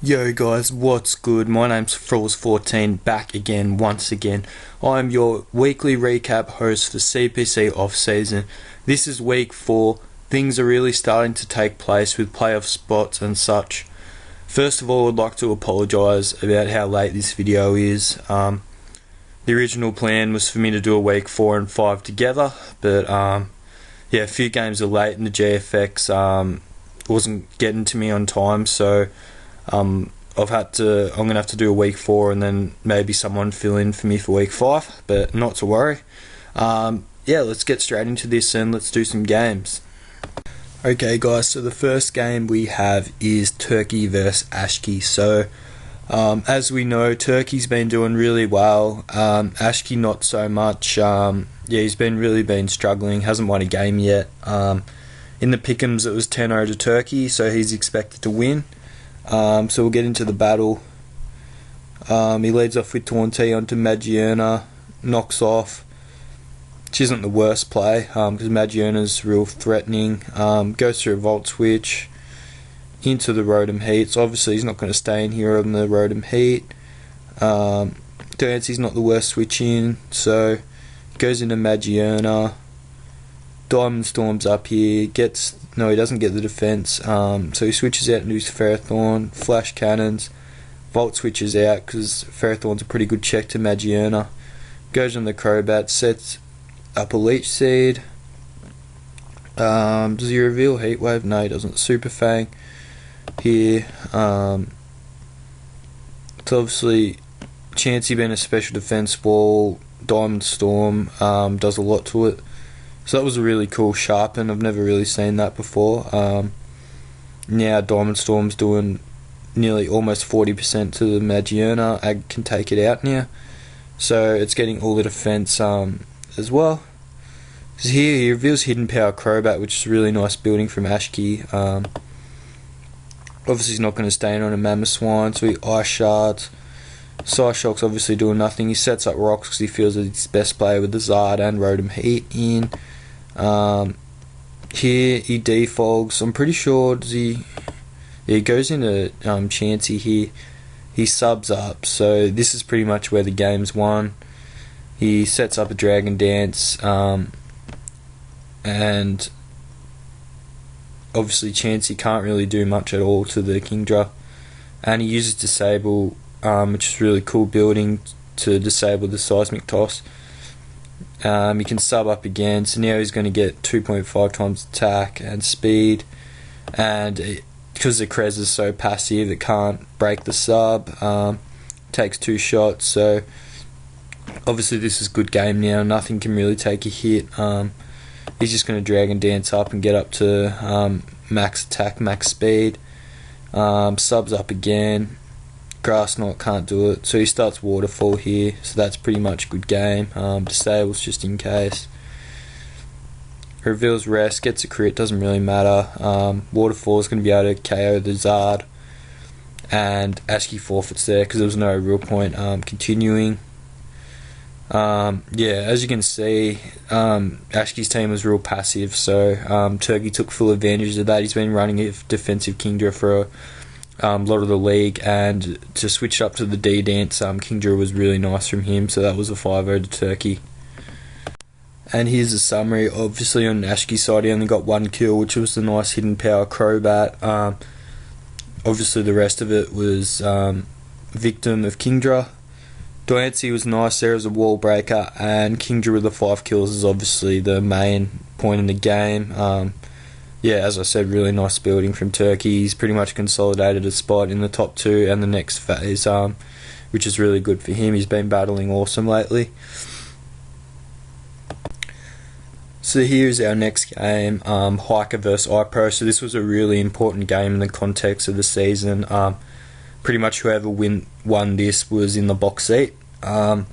Yo guys, what's good? My name's Froakies14, back again, once again. I'm your weekly recap host for CPC off-season. This is week 4. Things are really starting to take place with playoff spots and such. First of all, I'd like to apologise about how late this video is. The original plan was for me to do a week 4 and 5 together, but yeah, a few games are late and the GFX wasn't getting to me on time, so I'm gonna have to do a week 4 and then maybe someone fill in for me for week 5, but not to worry. Yeah, let's get straight into this and let's do some games. Okay guys, so the first game we have is Turkey versus Ashki. So as we know, Turkey's been doing really well, Ashki not so much. Yeah, he's been struggling, hasn't won a game yet. In the pick'ems it was 10-0 to Turkey, so he's expected to win. So we'll get into the battle. He leads off with Taunty onto Magierna, knocks off, which isn't the worst play because Magierna's real threatening. Goes through a Volt Switch into the Rotom Heat, so obviously he's not going to stay in here on the Rotom Heat. Dancy's not the worst switch in, so goes into Magierna. Diamond Storm's up here, no, he doesn't get the defense, so he switches out into his Ferrothorn, Flash Cannons, Volt switches out because Ferrothorn's a pretty good check to Magierna. Goes on the Crobat, sets up a Leech Seed. Does he reveal Heat Wave? No, he doesn't. Super Fang here. It's obviously Chansey being a special defense wall. Diamond Storm does a lot to it. So that was a really cool sharpen. I've never really seen that before. Now Diamond Storm's doing nearly almost 40% to the Magierna. Ag can take it out now. So it's getting all the defense as well. So here he reveals Hidden Power Crobat, which is a really nice building from Ashki. Obviously he's not going to stay in on a Mamoswine, so he Ice Shards. Psyshock's obviously doing nothing. He sets up Rocks because he feels that he's best player with the Zard and Rotom Heat in. Here he defogs. I'm pretty sure he goes into Chansey here. He subs up, so this is pretty much where the game's won. He sets up a Dragon Dance, and obviously Chansey can't really do much at all to the Kingdra, and he uses Disable, which is really cool building to disable the Seismic Toss. He can sub up again, so now he's going to get 2.5 times attack and speed, and because the Krez is so passive it can't break the sub, takes 2 shots, so obviously this is good game now, nothing can really take a hit. He's just going to Dragon Dance up and get up to max attack, max speed, subs up again. Grass Knot can't do it, so he starts Waterfall here, so that's pretty much a good game. Disables just in case. Reveals Rest, gets a crit, doesn't really matter. Waterfall is going to be able to KO the Zard, and Ashki forfeits there because there was no real point continuing. Yeah, as you can see, Ashki's team was real passive, so Turkey took full advantage of that. He's been running a defensive Kingdra for a lot of the league, and to switch up to the D-Dance, Kingdra was really nice from him, so that was a 5-0 to Turkey. And here's a summary. Obviously on Ashki's side he only got 1 kill, which was the nice Hidden Power Crobat. Obviously the rest of it was victim of Kingdra. Doancy was nice there as a wall breaker, and Kingdra with the 5 kills is obviously the main point in the game. Yeah, as I said, really nice building from Turkey. He's pretty much consolidated a spot in the top 2 and the next phase, which is really good for him. He's been battling awesome lately. So here's our next game, Hiker vs iPro. So this was a really important game in the context of the season. Pretty much whoever won this was in the box seat. So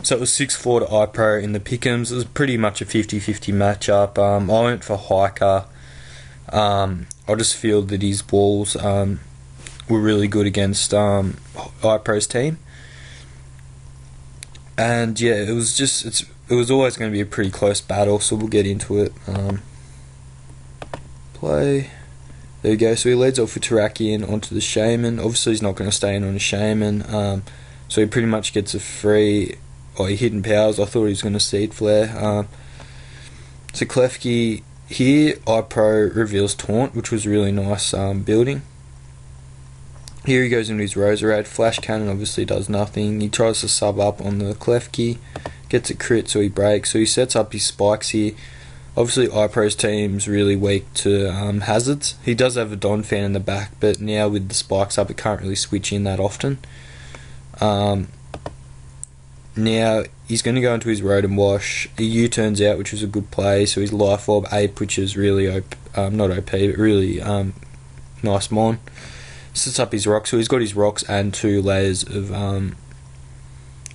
it was 6-4 to iPro in the pick'ems. It was pretty much a 50-50 matchup. I went for Hiker. I just feel that his walls were really good against iPro's team, and yeah, it was always going to be a pretty close battle. So we'll get into it. Play. There we go. So he leads off with Terrakion onto the Shaman. Obviously he's not going to stay in on a Shaman. So he pretty much gets a free... Oh, he hidden powers. I thought he was going to Seed Flare. So Klefki here, iPro reveals Taunt, which was really nice building. Here he goes into his Roserade. Flash Cannon obviously does nothing. He tries to sub up on the Klefki. Gets a crit, so he breaks. So he sets up his spikes here. Obviously, iPro's team's really weak to hazards. He does have a Donphan in the back, but now with the spikes up, it can't really switch in that often. Now, he's going to go into his Road and Wash. He U-turns out, which was a good play, so his Life Orb Ape, which is really, not OP, but really nice mon. Sets up his rocks, so he's got his rocks and 2 layers of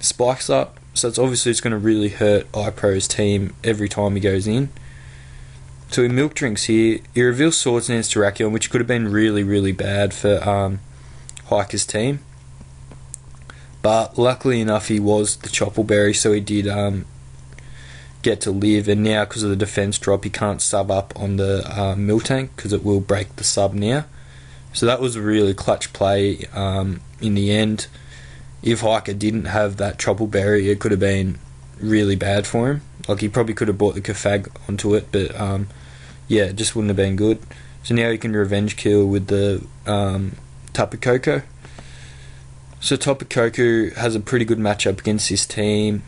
spikes up. So it's obviously it's going to really hurt iPro's team every time he goes in. So he Milk Drinks here. He reveals Swords Dance to Terrakion, which could have been really, really bad for Hiker's team. But luckily enough, he was the Choppleberry, so he did get to live. And now, because of the defense drop, he can't sub up on the Miltank, because it will break the sub now. So that was a really clutch play in the end. If Hiker didn't have that Choppleberry, it could have been really bad for him. Like, he probably could have brought the Kafag onto it, but yeah, it just wouldn't have been good. So now he can revenge kill with the Tapu Koko. So Tapu Koko has a pretty good matchup against this team.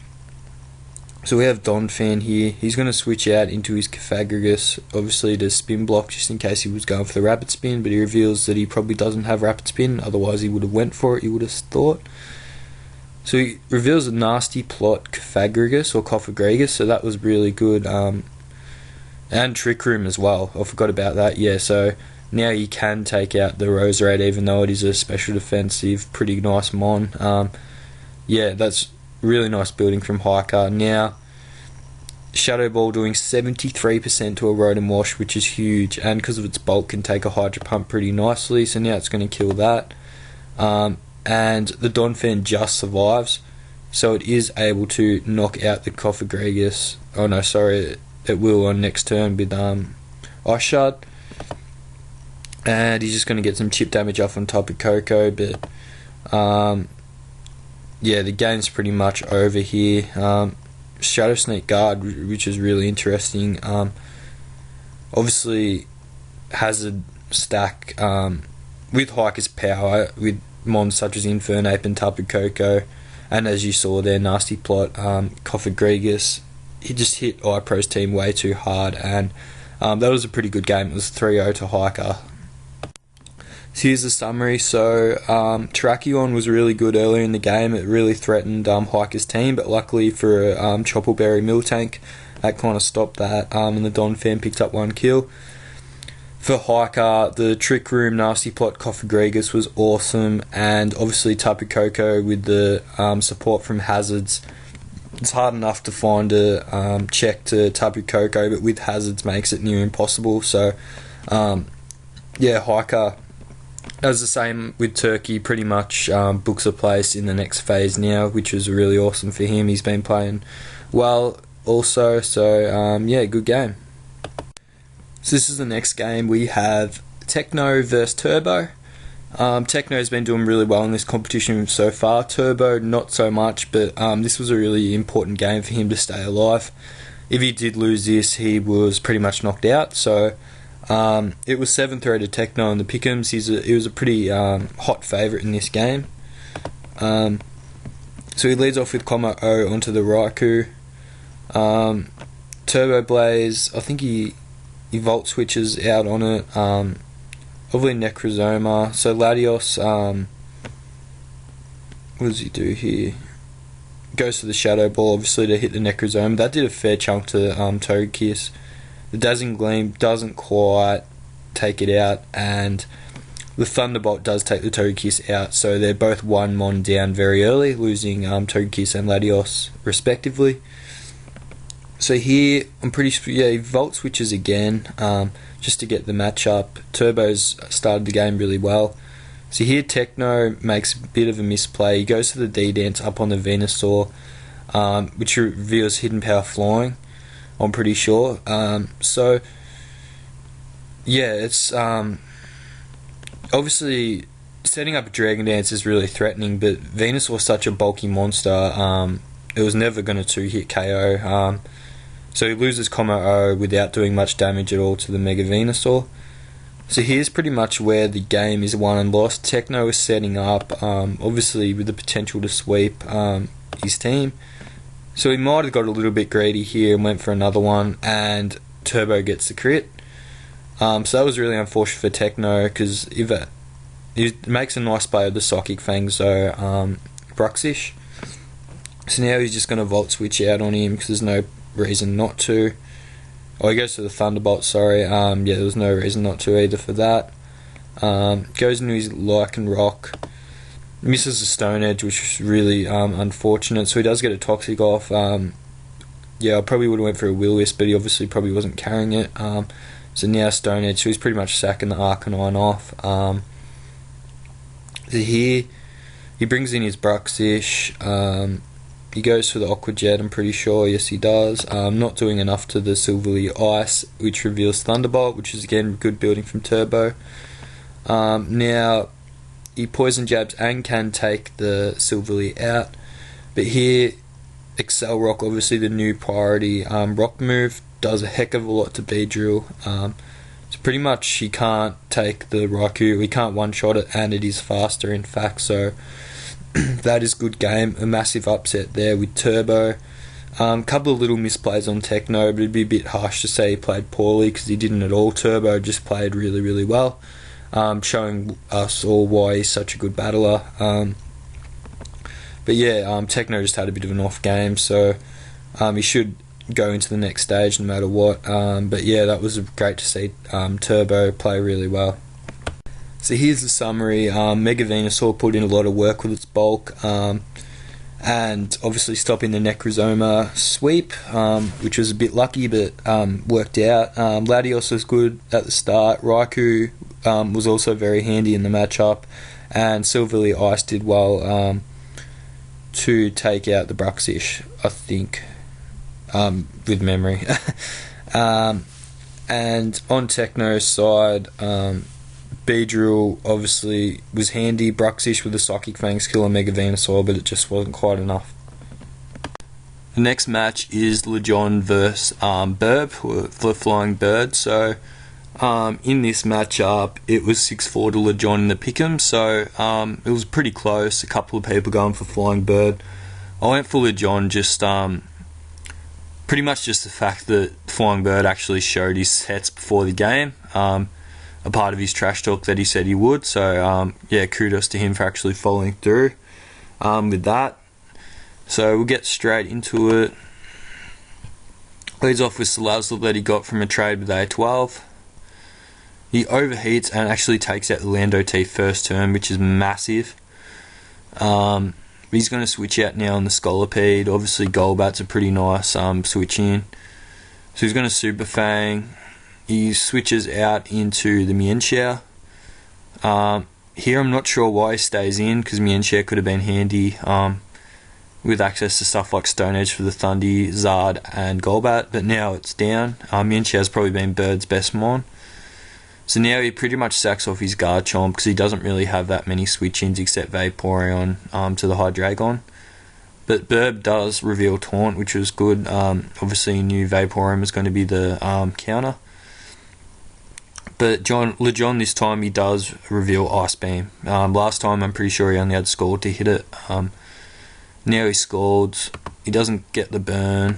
So we have Donphan here. He's going to switch out into his Kafagrigus, obviously to Spin Block, just in case he was going for the Rapid Spin, but he reveals that he probably doesn't have Rapid Spin, otherwise he would have went for it, you would have thought. So he reveals a Nasty Plot Kafagrigus or Kofagrigus, so that was really good. And Trick Room as well, I forgot about that. Yeah, so now you can take out the Roserade, even though it is a special defensive, pretty nice mon. Yeah, that's really nice building from Hiker. Now, Shadow Ball doing 73% to a Road and Wash, which is huge, and because of its bulk can take a Hydro Pump pretty nicely, so now it's going to kill that. And the Donphan just survives, so it is able to knock out the Kofagrigus. Oh no, sorry, it will on next turn with Ice Shard. And he's just going to get some chip damage off on top of Koko, but yeah, the game's pretty much over here. Shadow Sneak Guard, which is really interesting. Obviously, Hazard stack with Hiker's power, with mons such as Infernape and Tapu Koko, and as you saw there, Nasty Plot, Kofagrigus. He just hit iPro's team way too hard, and that was a pretty good game. It was 3-0 to Hiker. So here's the summary. So Terrakion was really good earlier in the game. It really threatened Hiker's team, but luckily for Choppleberry Miltank, that kind of stopped that, and the Donphan picked up 1 kill. For Hiker, the Trick Room Nasty Plot Kofagrigus was awesome, and obviously Tapu Koko with the support from Hazards. It's hard enough to find a check to Tapu Koko, but with Hazards makes it near impossible. So yeah, Hiker, as the same with Turkey, pretty much books a place in the next phase now, which is really awesome for him. He's been playing well also, so yeah, good game. So this is the next game. We have Techno versus Turbo. Techno's been doing really well in this competition so far. Turbo, not so much, but this was a really important game for him to stay alive. If he did lose this, he was pretty much knocked out. So it was 7-3 to Techno in the pick'ems. He was a pretty hot favourite in this game. So he leads off with Comma O onto the Raikou. Turbo Blaze, I think he Volt switches out on it. Obviously Necrozoma. So Latios, what does he do here? Goes to the Shadow Ball, obviously, to hit the Necrozoma. That did a fair chunk to Togekiss. The Dazzling Gleam doesn't quite take it out, and the Thunderbolt does take the Togekiss out, so they're both 1 mon down very early, losing Togekiss and Latios respectively. So here, I'm pretty sure, yeah, he Volt switches again, just to get the matchup. Turbo's started the game really well. So here Techno makes a bit of a misplay. He goes to the D-Dance up on the Venusaur, which reveals Hidden Power Flying, I'm pretty sure. So yeah, it's obviously setting up a Dragon Dance is really threatening, but Venusaur was such a bulky monster, it was never going to 2-hit KO. So he loses Combo O without doing much damage at all to the Mega Venusaur. So here's pretty much where the game is won and lost. Techno is setting up, obviously with the potential to sweep his team. So he might have got a little bit greedy here and went for another one, and Turbo gets the crit. So that was really unfortunate for Techno, because if it makes a nice play of the Psychic Fang, so Bruxish. So now he's just going to Volt Switch out on him because there's no reason not to. Oh, he goes to the Thunderbolt, sorry. Yeah, there was no reason not to either for that. Goes into his Lycan Rock. Misses the Stone Edge, which is really unfortunate. So he does get a Toxic off. Yeah, I probably would have went for a Will-Wisp, but he obviously probably wasn't carrying it. So now Stone Edge, so he's pretty much sacking the Arcanine off. So here, he brings in his Bruxish. He goes for the Aqua Jet, I'm pretty sure. Yes, he does. Not doing enough to the Silverly Ice, which reveals Thunderbolt, which is again good building from Turbo. Now, he Poison Jabs and can take the Silverly out. But here, Excel Rock, obviously the new priority rock move, does a heck of a lot to Beedrill. So pretty much he can't take the Raikou, he can't one-shot it, and it is faster in fact, so that is good game. A massive upset there with Turbo. Couple of little misplays on Techno, but it'd be a bit harsh to say he played poorly because he didn't at all. Turbo just played really, really well, showing us all why he's such a good battler. But yeah, Techno just had a bit of an off game, so he should go into the next stage no matter what. But yeah, that was great to see Turbo play really well. So here's the summary. Mega Venusaur put in a lot of work with its bulk, and obviously stopping the Necrozoma sweep, which was a bit lucky, but worked out. Latios was good at the start. Raikou was also very handy in the matchup, and Silverly Ice did well to take out the Bruxish, I think, with memory. And on Techno's side, Beedrill obviously was handy. Bruxish with the Psychic Fangs kill a Mega Venusaur, but it just wasn't quite enough. The next match is Lejon vs Burb, the Flying Bird. So in this matchup, it was 6-4 to Lejon in the pick'em, so it was pretty close. A couple of people going for Flying Bird. I went for Lejon, just pretty much just the fact that Flying Bird actually showed his sets before the game. A part of his trash talk that he said he would. So yeah, kudos to him for actually following through with that. So we'll get straight into it. Leads off with Salazzle that he got from a trade with A12. He overheats and actually takes out the Lando T first turn, which is massive. He's going to switch out now on the Scolipede. Obviously Golbat's a pretty nice switch in. So he's going to Super Fang. He switches out into the Mienshao. Here I'm not sure why he stays in, because Mienshao could have been handy with access to stuff like Stone Edge for the Thundy, Zard and Golbat, but now it's down. Mienshao's probably been Bird's best mon. So now he pretty much sacks off his Garchomp because he doesn't really have that many switch-ins except Vaporeon to the Hydreigon. But Burb does reveal Taunt, which was good. Obviously he knew Vaporeon was going to be the counter. But Lejon this time he does reveal Ice Beam. Last time I'm pretty sure he only had Scald to hit it. Now he Scalds. He doesn't get the burn.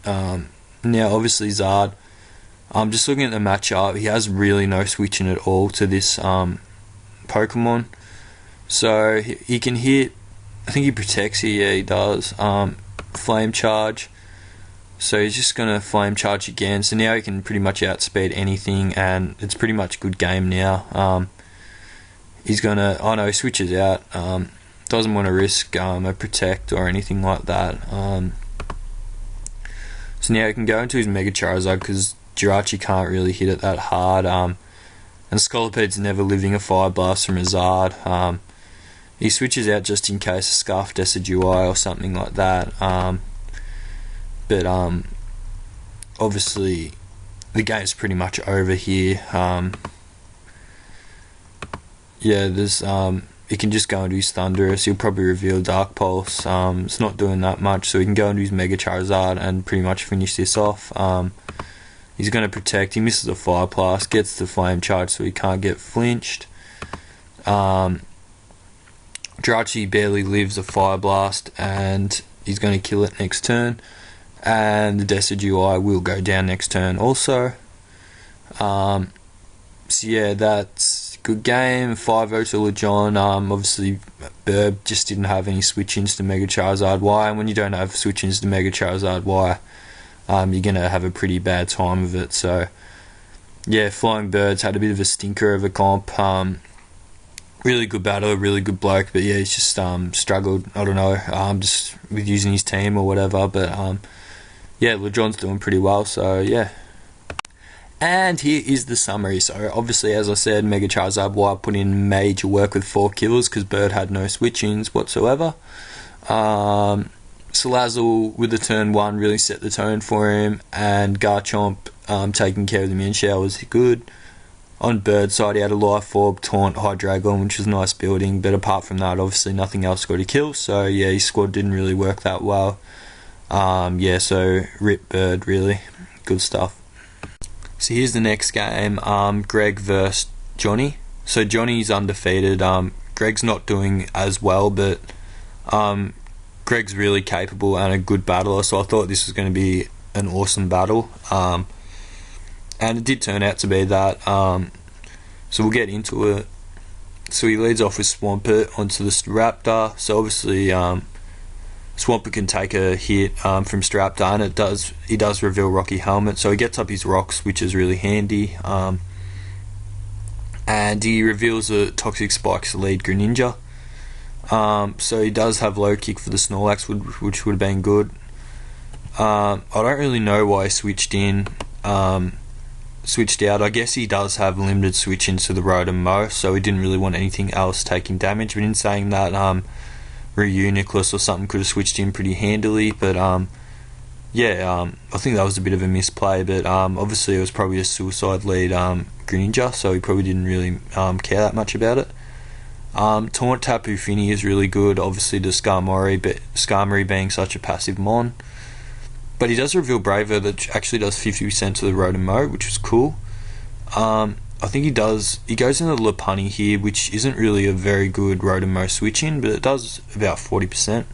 Now obviously Zard. Just looking at the matchup, he has really no switching at all to this Pokemon. So he can hit, I think he protects here, yeah he does. Flame Charge. So he's just going to Flame Charge again. So now he can pretty much outspeed anything, and it's pretty much good game now. He's going to, oh no, he switches out. Doesn't want to risk a Protect or anything like that. So now he can go into his Mega Charizard because Jirachi can't really hit it that hard. And Scolipede's never living a Fire Blast from a Zard. He switches out just in case a Scarf Decidueye or something like that. But obviously the game's pretty much over here. yeah, there's he can just go into his Thundurus. He'll probably reveal Dark Pulse. It's not doing that much, so he can go into his Mega Charizard and pretty much finish this off. He's going to protect. He misses a Fire Blast, gets the Flame Charge, so he can't get flinched. Jirachi barely lives a Fire Blast, and he's going to kill it next turn. And the Decidueye will go down next turn also. So yeah, that's a good game. 5-0 to Lejon. Obviously, Burb just didn't have any switch-ins to Mega Charizard Y, and when you don't have switch-ins to Mega Charizard Y, you're going to have a pretty bad time of it. So yeah, Flying Birds had a bit of a stinker of a comp. Really good battle, really good bloke, but yeah, he's just struggled, I don't know, just with using his team or whatever, but yeah, Lejon's doing pretty well, so yeah. And here is the summary. So obviously, as I said, Mega Charizard Y put in major work with 4 kills because Bird had no switch-ins whatsoever. Salazzle with the turn 1 really set the tone for him, and Garchomp taking care of the Minshao was good. On Bird's side, he had a Life Orb, Taunt, Hydreigon, which was nice building, but apart from that, obviously nothing else got a kill, so yeah, his squad didn't really work that well. Yeah, so rip Bird, really. Good stuff. So here's the next game, Greg versus Johnny. So Johnny's undefeated, Greg's not doing as well, but Greg's really capable and a good battler, so I thought this was going to be an awesome battle. And it did turn out to be that, so we'll get into it. So he leads off with Swampert onto the Staraptor, so obviously Swampert can take a hit from Staraptor, and he does reveal Rocky Helmet, so he gets up his rocks, which is really handy, and he reveals a Toxic Spike's lead Greninja, so he does have low kick for the Snorlax, which would have been good. I don't really know why he switched out. I guess he does have limited switch into the Rotom-Mow, so he didn't really want anything else taking damage, but in saying that, Reuniclus or something could have switched in pretty handily, but yeah, I think that was a bit of a misplay, but obviously it was probably a suicide lead Greninja, so he probably didn't really care that much about it. Taunt Tapu Fini is really good, obviously to Skarmory, but Skarmory being such a passive mon. But he does reveal Braver that actually does 50% to the Rotom-Mow, which is cool. I think he goes into the Lopunny here, which isn't really a very good Rotom-Mow switch-in, but it does about 40%.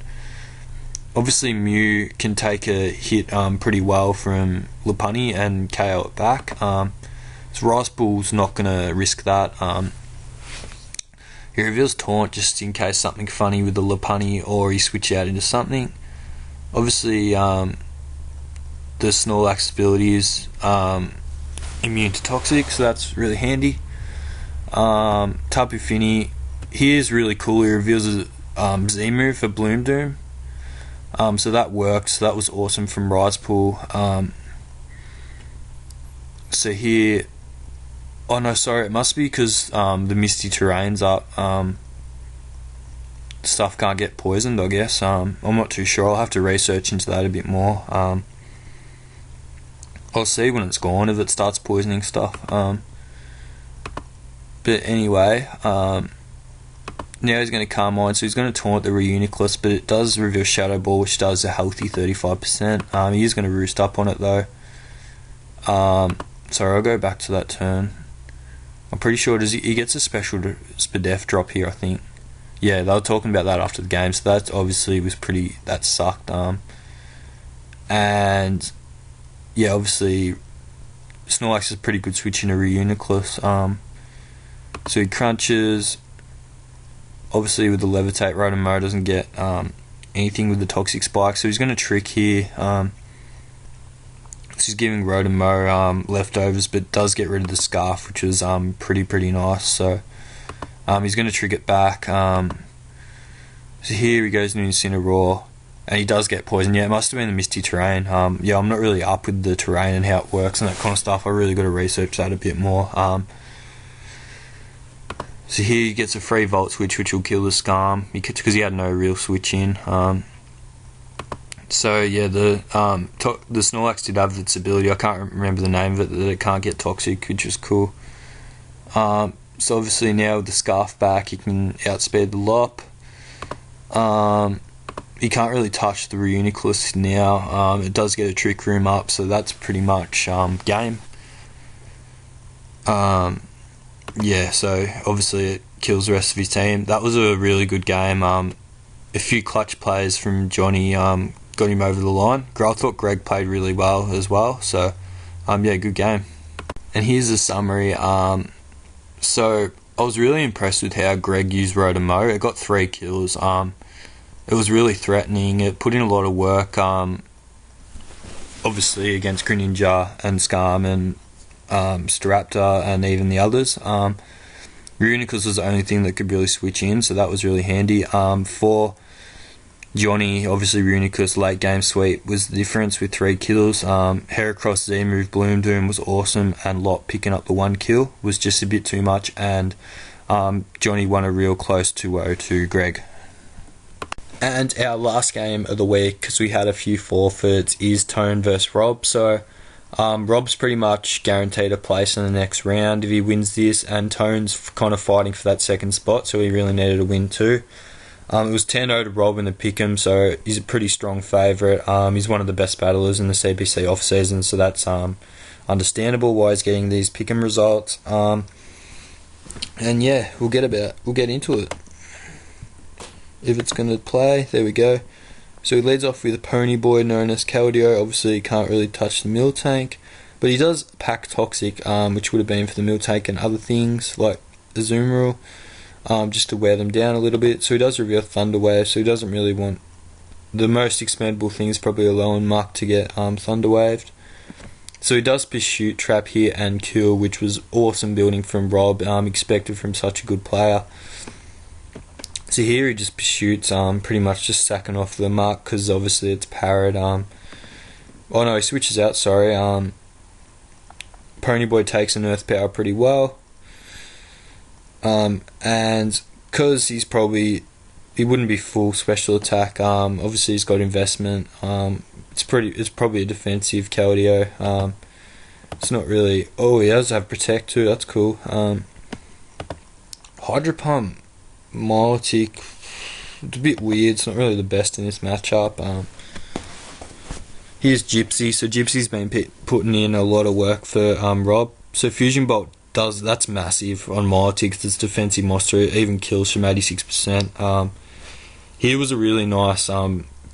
Obviously Mew can take a hit pretty well from Lopunny and KO it back. So Rice Bull's not going to risk that. He reveals Taunt just in case something funny with the Lopunny, or he switch out into something. Obviously, the Snorlax ability is immune to Toxic, so that's really handy. Tapu Fini, he is really cool. He reveals a Z-move for Bloom Doom, so that works. So that was awesome from Rise Pool. So here, oh no, sorry, it must be because the Misty Terrain's up. Stuff can't get poisoned, I guess. I'm not too sure. I'll have to research into that a bit more. I'll see when it's gone if it starts poisoning stuff. But anyway, now he's going to Carmine, so he's going to taunt the Reuniclus, but it does reveal Shadow Ball, which does a healthy 35%. He is going to roost up on it though. Sorry, I'll go back to that turn. I'm pretty sure he gets a special Spadef drop here, I think. Yeah, they were talking about that after the game, so that obviously was that sucked. And yeah, obviously Snorlax is a pretty good switch into Reuniclus. So he crunches. Obviously with the Levitate, Rotom-Mow doesn't get anything with the Toxic Spike, so he's going to trick here. So he's giving Rotom-Mow leftovers, but does get rid of the Scarf, which is pretty nice. So he's going to trick it back. So here he goes into Incineroar, and he does get poisoned. Yeah, it must have been the Misty Terrain. Yeah, I'm not really up with the terrain and how it works and that kind of stuff. I really got to research that a bit more. So here he gets a free Volt Switch, which will kill the Skarm, because he had no real switch in. So yeah, the Snorlax did have its ability. I can't remember the name of it, that it can't get toxic, which is cool. So So obviously now with the scarf back, he can outspeed the Lop. He can't really touch the Reuniclus now. It does get a Trick Room up, so that's pretty much game. Yeah, so obviously it kills the rest of his team. That was a really good game. A few clutch plays from Johnny got him over the line. I thought Greg played really well as well, so yeah, good game. And here's a summary. So I was really impressed with how Greg used Rotomo. It got 3 kills. It was really threatening. It put in a lot of work, obviously against Greninja and Skarm and Staraptor and even the others. Reuniclus was the only thing that could really switch in, so that was really handy. For Johnny, obviously Reuniclus late game sweep was the difference with 3 kills. Heracross Z move Bloom Doom was awesome, and Lot picking up the 1 kill was just a bit too much, and Johnny won a real close 2-0 to Greg. And our last game of the week, because we had a few forfeits, is Tone versus Rob. So Rob's pretty much guaranteed a place in the next round if he wins this, and Tone's kind of fighting for that second spot, so he really needed a win too. It was 10-0 to Rob in the pick'em, so he's a pretty strong favourite. He's one of the best battlers in the CPC off-season, so that's understandable why he's getting these pick'em results. And yeah, we'll get into it. If it's going to play, there we go. So he leads off with a pony boy known as Keldeo. Obviously he can't really touch the Miltank, but he does pack Toxic, which would have been for the Miltank and other things like Azumarill, just to wear them down a little bit. So he does reveal Thunder Wave, so he doesn't really want... The most expendable thing is probably a low and Muck to get Thunder Waved. So he does Pursuit, Trap here and Kill, which was awesome building from Rob, expected from such a good player. So here he just pursuits, pretty much just sacking off the Mark, because obviously it's parried. Oh no, he switches out, sorry. Ponyboy takes an Earth Power pretty well. And because he wouldn't be full special attack, obviously he's got investment. It's probably a defensive Keldeo. It's not really... Oh, he does have Protect too, that's cool. Hydro Pump Milotic, it's a bit weird, it's not really the best in this matchup. Here's Gypsy, so Gypsy's been putting in a lot of work for Rob. So Fusion Bolt that's massive on Milotic, because it's defensive monster, it even kills from 86%. Here was a really nice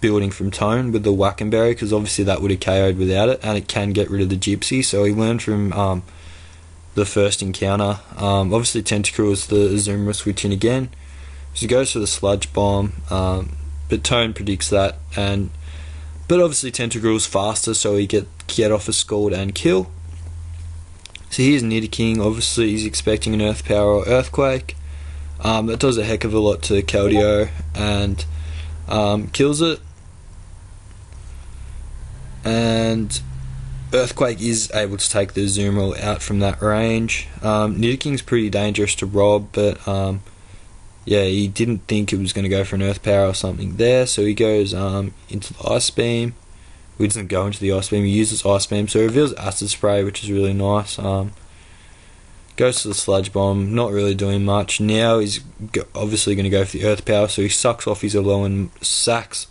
building from Tone with the Wackenberry, because obviously that would have KO'd without it, and it can get rid of the Gypsy, so he learned from the first encounter. Obviously Tentacruel is the Azumarill switching again. So he goes for the Sludge Bomb, but Tone predicts that, but obviously Tentacruel's faster, so he get off a Scald and kill. So here's Nidoking, obviously he's expecting an Earth Power or Earthquake. That does a heck of a lot to Keldeo, and kills it. And Earthquake is able to take the Azumarill out from that range. Nidoking's pretty dangerous to Rob, but yeah, he didn't think it was going to go for an Earth Power or something there, so he goes into the Ice Beam. He doesn't go into the Ice Beam, he uses Ice Beam, so he reveals Acid Spray, which is really nice. Goes to the Sludge Bomb, not really doing much. Now he's obviously going to go for the Earth Power, so he sacks off his Alolan his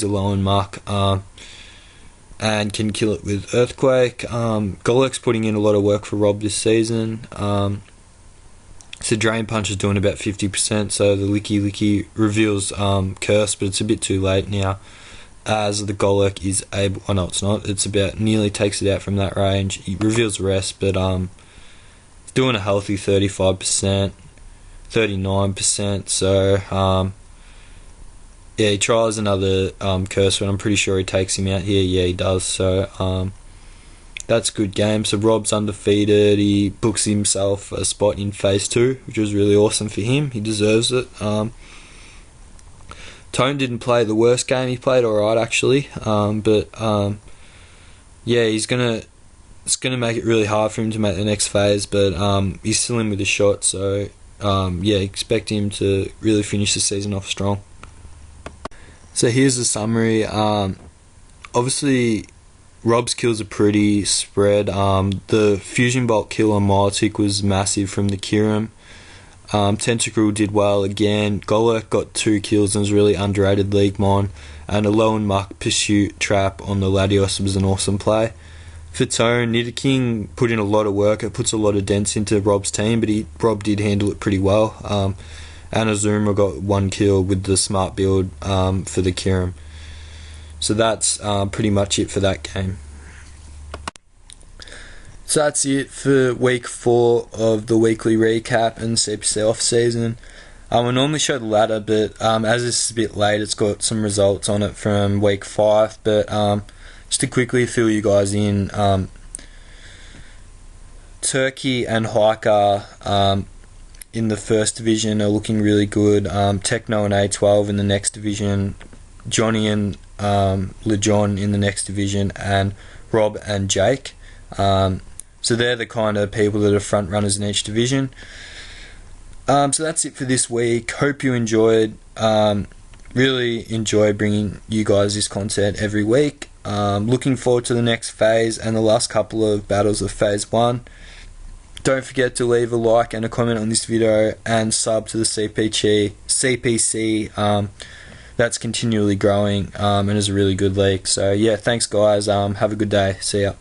Alolan Muck, and can kill it with Earthquake. Golurk's putting in a lot of work for Rob this season. So Drain Punch is doing about 50%, so the Licky reveals Curse, but it's a bit too late now, as the Golurk is able... Oh no, it's not. It's about nearly takes it out from that range. He reveals the rest, but it's doing a healthy 35%, 39%, so yeah, he tries another Curse, but I'm pretty sure he takes him out here. Yeah, he does, so that's a good game. So Rob's undefeated. He books himself a spot in Phase 2, which was really awesome for him. He deserves it. Tone didn't play the worst game. He played alright, actually. But yeah, it's gonna make it really hard for him to make the next phase, but he's still in with a shot, so yeah, expect him to really finish the season off strong. So here's the summary. Obviously, Rob's kills are pretty spread. The Fusion Bolt kill on Miletic was massive from the Kirim. Tentacruel did well again. Golurk got 2 kills and was really underrated league mon. And a low and muck pursuit trap on the Latios was an awesome play. For Tone, Nidoking put in a lot of work. It puts a lot of dents into Rob's team, but Rob did handle it pretty well. And Azuma got 1 kill with the smart build for the Kirim. So that's pretty much it for that game. So that's it for week 4 of the weekly recap and CPC off season. I normally show the ladder, but as this is a bit late, it's got some results on it from week 5. But just to quickly fill you guys in, Turkey and Hiker in the first division are looking really good. Techno and A12 in the next division. Johnny and Lejon in the next division, and Rob and Jake. So they're the kind of people that are front runners in each division. So that's it for this week. Hope you enjoyed. Really enjoy bringing you guys this content every week. Looking forward to the next phase and the last couple of battles of phase 1. Don't forget to leave a like and a comment on this video and sub to the CPC. That's continually growing and is a really good league. So yeah, thanks guys. Have a good day. See ya.